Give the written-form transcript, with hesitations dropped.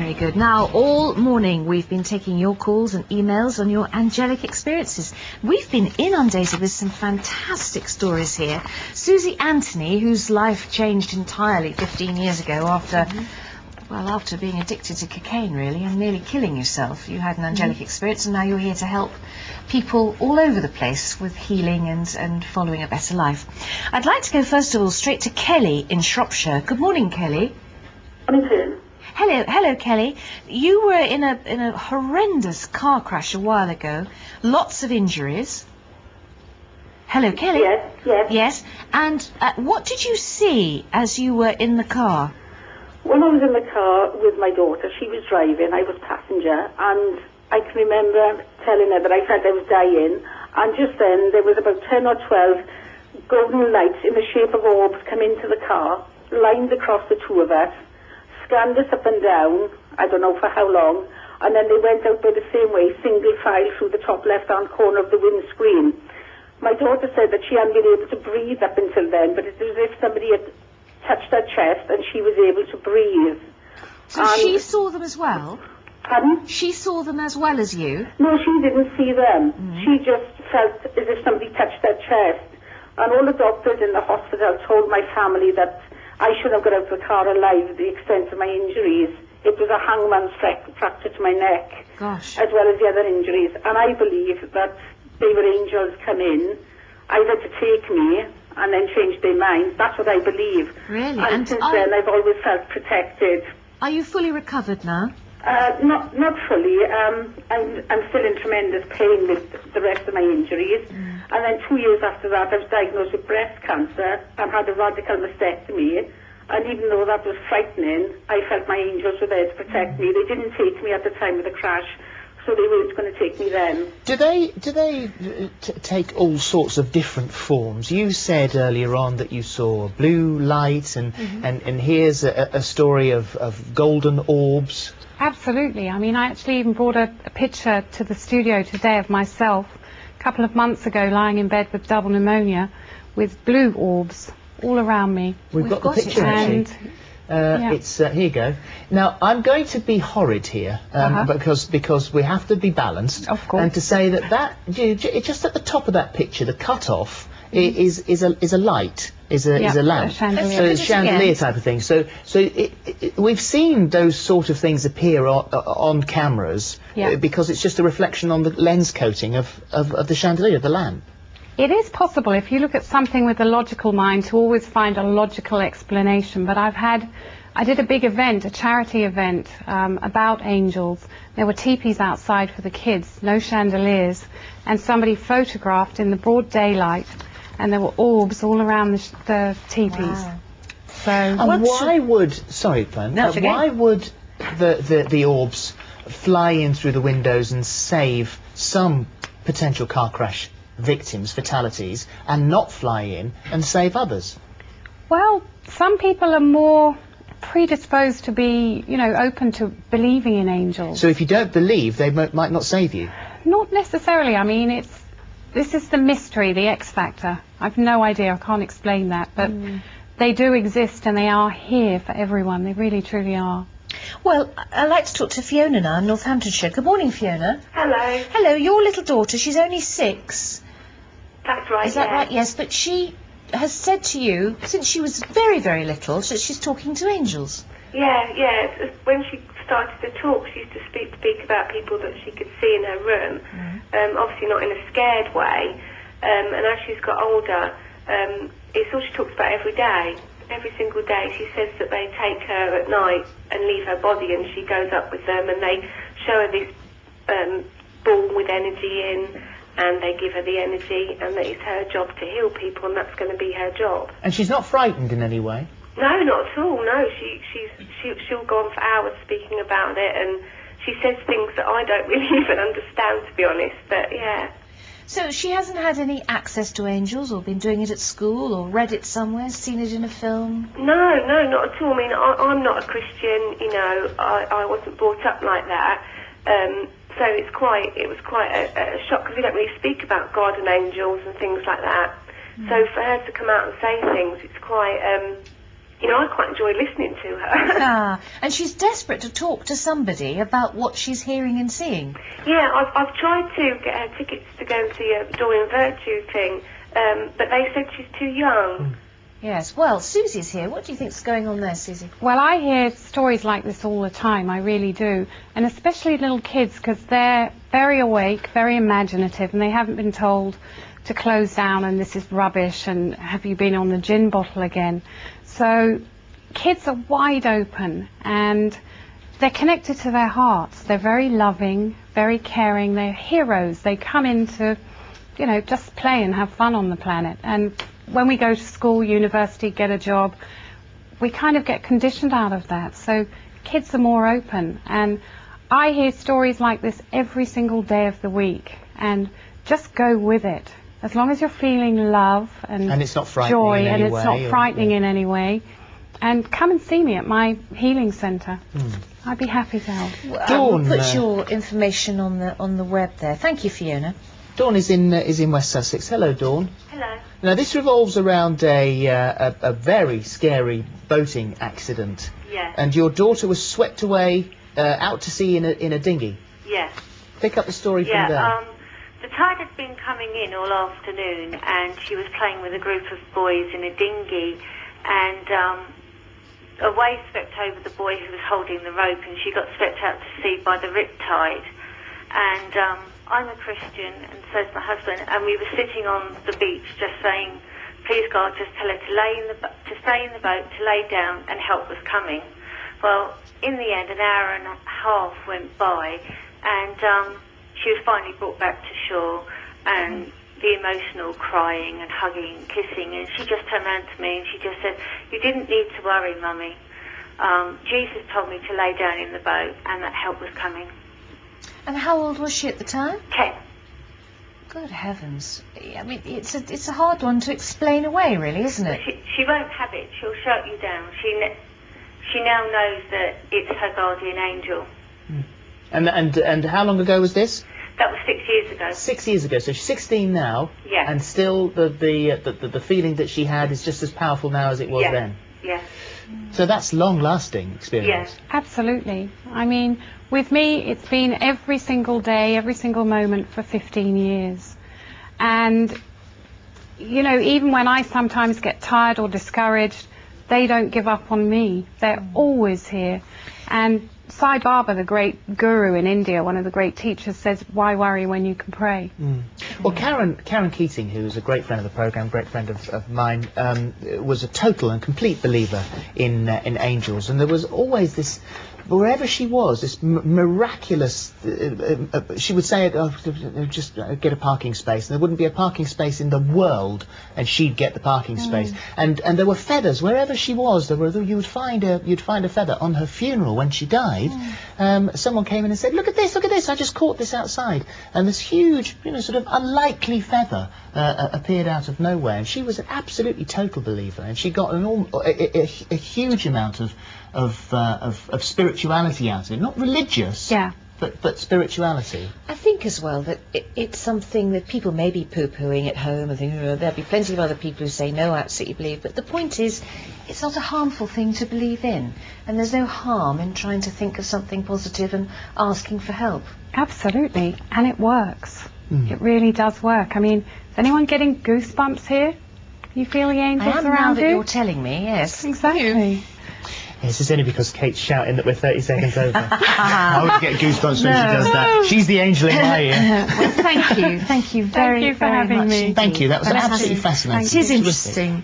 Very good. Now, all morning we've been taking your calls and emails on your angelic experiences. We've been inundated with some fantastic stories here. Susie Anthony, whose life changed entirely 15 years ago after, well, after being addicted to cocaine, really, and nearly killing yourself. You had an angelic experience, and now you're here to help people all over the place with healing and following a better life. I'd like to go, first of all, straight to Kelly in Shropshire. Good morning, Kelly. Morning. Hello, Kelly. You were in a horrendous car crash a while ago. Lots of injuries. Hello, Kelly. Yes. Yes. And what did you see as you were in the car? When I was in the car with my daughter, she was driving, I was passenger, and I can remember telling her that I felt I was dying, and just then there was about 10 or 12 golden lights in the shape of orbs come into the car, lined across the two of us, scanned us up and down, I don't know for how long, and then they went out by the same way, single file through the top left-hand corner of the windscreen. My daughter said that she hadn't been able to breathe up until then, but it was as if somebody had touched her chest and she was able to breathe. So she saw them as well? Pardon? She saw them as well as you? No, she didn't see them. She just felt as if somebody touched her chest. And all the doctors in the hospital told my family that I shouldn't have got out of the car alive, the extent of my injuries. It was a hangman's fracture to my neck, Gosh. as well as the other injuries. And I believe that they were angels come in, either to take me and then change their minds. That's what I believe. Really? And since then, I've always felt protected. Are you fully recovered now? Not fully. I'm still in tremendous pain with the rest of my injuries. And then 2 years after that, I was diagnosed with breast cancer and had a radical mastectomy. And even though that was frightening, I felt my angels were there to protect me. They didn't take me at the time of the crash, so they weren't going to take me then. Do they take all sorts of different forms? You said earlier on that you saw blue light, and here's a story of golden orbs. Absolutely. I mean, I actually even brought a picture to the studio today of myself a couple of months ago lying in bed with double pneumia with blue orbs all around me. We've got the picture, actually. It's here you go. Now I'm going to be horrid here because we have to be balanced. Of course. And to say that just at the top of that picture, the cut-off is a light, is a lamp, a chandelier. so it's a chandelier type of thing. So we've seen those sort of things appear on cameras because it's just a reflection on the lens coating of the chandelier, the lamp. It is possible, if you look at something with a logical mind, to always find a logical explanation. But I did a big event, a charity event, about angels. There were teepees outside for the kids, no chandeliers, and somebody photographed in the broad daylight, and there were orbs all around the teepees. Wow. So, and why would, sorry, Glenn, why would the orbs fly in through the windows and save some potential car crash victims, fatalities, and not fly in and save others? well, some people are more predisposed to be, open to believing in angels. So if you don't believe, they might not save you? Not necessarily. I mean, this is the mystery, the X factor. I've no idea. I can't explain that, but they do exist and they are here for everyone. They really, truly are. Well, I'd like to talk to Fiona now in Northamptonshire. Good morning, Fiona. Hello. Hello, your little daughter, she's only 6. That's right, Is that right? Yes, but she has said to you, since she was very, very little, that she's talking to angels. Yeah. When she started to talk, she used to speak about people that she could see in her room, obviously not in a scared way, and as she's got older, it's all she talks about every day. Every single day she says that they take her at night and leave her body, and she goes up with them and they show her this ball with energy in, and they give her the energy, and that it's her job to heal people, and that's going to be her job. And she's not frightened in any way? No, not at all. No, she'll go on for hours speaking about it, and she says things that I don't really even understand, to be honest. But yeah. So she hasn't had any access to angels, or been doing it at school, or read it somewhere, seen it in a film? No, not at all. I mean, I'm not a Christian. I wasn't brought up like that. So it was quite a shock, because we don't really speak about God and angels and things like that. So for her to come out and say things, it's quite you know, I quite enjoy listening to her. And she's desperate to talk to somebody about what she's hearing and seeing. Yeah, I've tried to get her tickets to go and see a Doreen Virtue thing, but they said she's too young. Yes, well, Susie's here. What do you think's going on there, Susie? Well, I hear stories like this all the time, I really do. And especially little kids, because they're very awake, very imaginative, and they haven't been told to close down and this is rubbish and have you been on the gin bottle again. So kids are wide open and they're connected to their hearts. They're very loving, very caring. They're heroes. They come in to, you know, just play and have fun on the planet. And when we go to school, university, get a job, we kind of get conditioned out of that. So kids are more open. And I hear stories like this every single day of the week. And just go with it. As long as you're feeling love and it's not frightening joy in any and it's way, not frightening in any way. And come and see me at my healing centre. I'd be happy to help. Dawn, We'll put your information on the web there. Thank you, Fiona. Dawn is in West Sussex. Hello, Dawn. Hello. Now this revolves around a very scary boating accident. Yes. And your daughter was swept away out to sea in a dinghy. Yes. Pick up the story from there. The tide had been coming in all afternoon, and she was playing with a group of boys in a dinghy, and a wave swept over the boy who was holding the rope, and she got swept out to sea by the riptide. And I'm a Christian, and so's my husband, and we were sitting on the beach just saying, please God, just tell her to stay in the boat, to lay down, and help was coming. Well, in the end, an hour and a half went by, and she was finally brought back to shore, and the emotional crying and hugging and kissing, and she just turned around to me and she just said, you didn't need to worry, Mummy. Jesus told me to lay down in the boat and that help was coming. And how old was she at the time? 10. Good heavens. I mean, it's a hard one to explain away, really, isn't it? She won't have it. She'll shut you down. She now knows that it's her guardian angel. And how long ago was this? That was 6 years ago. 6 years ago. So she's 16 now. Yeah. And still the feeling that she had is just as powerful now as it was then. Yes. So that's long-lasting experience. Yes. Absolutely. I mean, with me, it's been every single day, every single moment for 15 years. And, you know, even when I sometimes get tired or discouraged, they don't give up on me. They're always here. And Sai Baba, the great guru in India, one of the great teachers, says, why worry when you can pray? Well, Karen Keating, who is a great friend of the programme, great friend of mine, was a total and complete believer in angels. And there was always this, wherever she was, this miraculous, she would say, just get a parking space. And there wouldn't be a parking space in the world, and she'd get the parking space. And there were feathers wherever she was. You'd find a feather on her funeral when she died. Someone came in and said, look at this, I just caught this outside. And this huge, sort of unlikely feather appeared out of nowhere. And she was an absolutely total believer, and she got a huge amount of spirituality out of it. Not religious, but spirituality. I think as well that it's something that people may be poo-pooing at home and thinking, there'll be plenty of other people who say no, absolutely believe. But the point is, it's not a harmful thing to believe in. And there's no harm in trying to think of something positive and asking for help. Absolutely. And it works. It really does work. I mean, is anyone getting goosebumps here? You feel the angels around you? Now that you're telling me, yes. Exactly. Yes, it's only because Kate's shouting that we're 30 seconds over. I always get goosebumps when she does that. She's the angel in my ear. Well, thank you very, Thank you for very having much me. indeed. Thank you, that was absolutely fascinating. It is interesting.